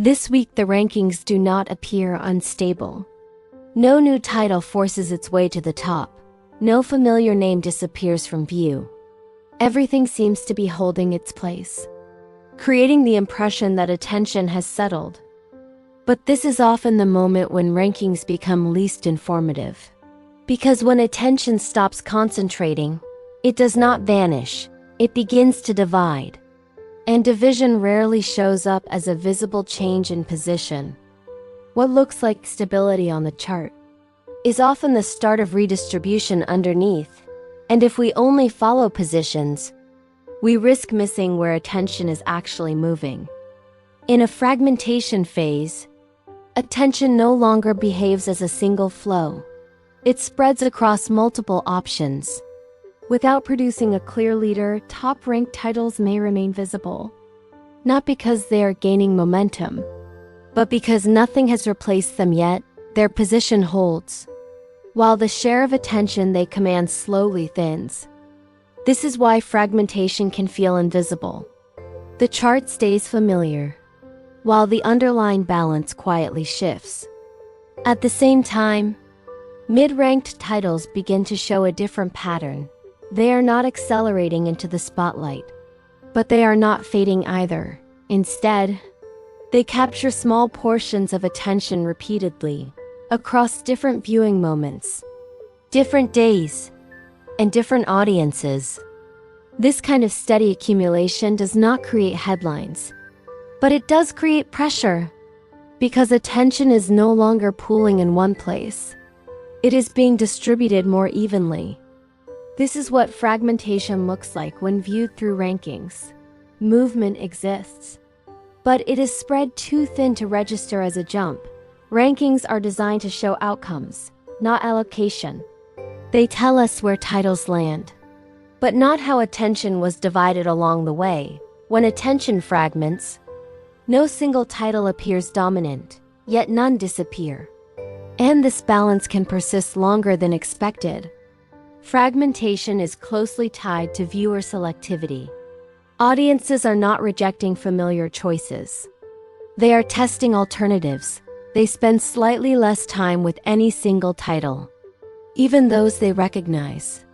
This week the rankings do not appear unstable. No new title forces its way to the top. No familiar name disappears from view. Everything seems to be holding its place, creating the impression that attention has settled. But this is often the moment when rankings become least informative. Because when attention stops concentrating, it does not vanish, it begins to divide. And division rarely shows up as a visible change in position. What looks like stability on the chart is often the start of redistribution underneath. And if we only follow positions, we risk missing where attention is actually moving. In a fragmentation phase, attention no longer behaves as a single flow. It spreads across multiple options. Without producing a clear leader, top-ranked titles may remain visible. Not because they are gaining momentum, but because nothing has replaced them yet, their position holds, while the share of attention they command slowly thins. This is why fragmentation can feel invisible. The chart stays familiar, while the underlying balance quietly shifts. At the same time, mid-ranked titles begin to show a different pattern. They are not accelerating into the spotlight, but they are not fading either. Instead, they capture small portions of attention repeatedly, across different viewing moments, different days, and different audiences. This kind of steady accumulation does not create headlines, but it does create pressure, because attention is no longer pooling in one place. It is being distributed more evenly. This is what fragmentation looks like when viewed through rankings. Movement exists, but it is spread too thin to register as a jump. Rankings are designed to show outcomes, not allocation. They tell us where titles land, but not how attention was divided along the way. When attention fragments, no single title appears dominant, yet none disappear. And this balance can persist longer than expected. Fragmentation is closely tied to viewer selectivity. Audiences are not rejecting familiar choices. They are testing alternatives. They spend slightly less time with any single title, even those they recognize,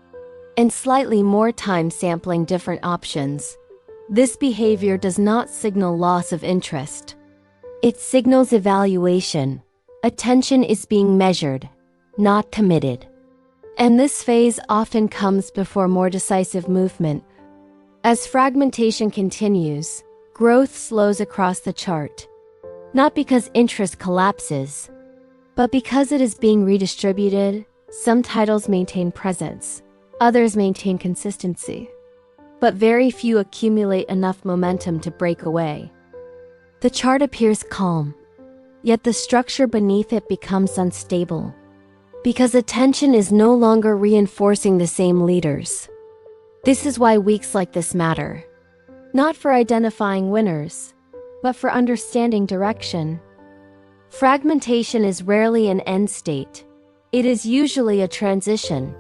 and slightly more time sampling different options. This behavior does not signal loss of interest. It signals evaluation. Attention is being measured, not committed. And this phase often comes before more decisive movement. As fragmentation continues, growth slows across the chart. Not because interest collapses, but because it is being redistributed. Some titles maintain presence, others maintain consistency, but very few accumulate enough momentum to break away. The chart appears calm, yet the structure beneath it becomes unstable, because attention is no longer reinforcing the same leaders. This is why weeks like this matter, not for identifying winners, but for understanding direction. Fragmentation is rarely an end state. It is usually a transition,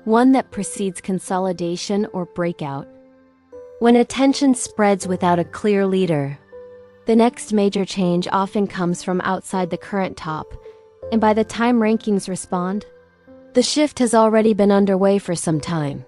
one that precedes consolidation or breakout. When attention spreads without a clear leader, the next major change often comes from outside the current top, and by the time rankings respond, the shift has already been underway for some time.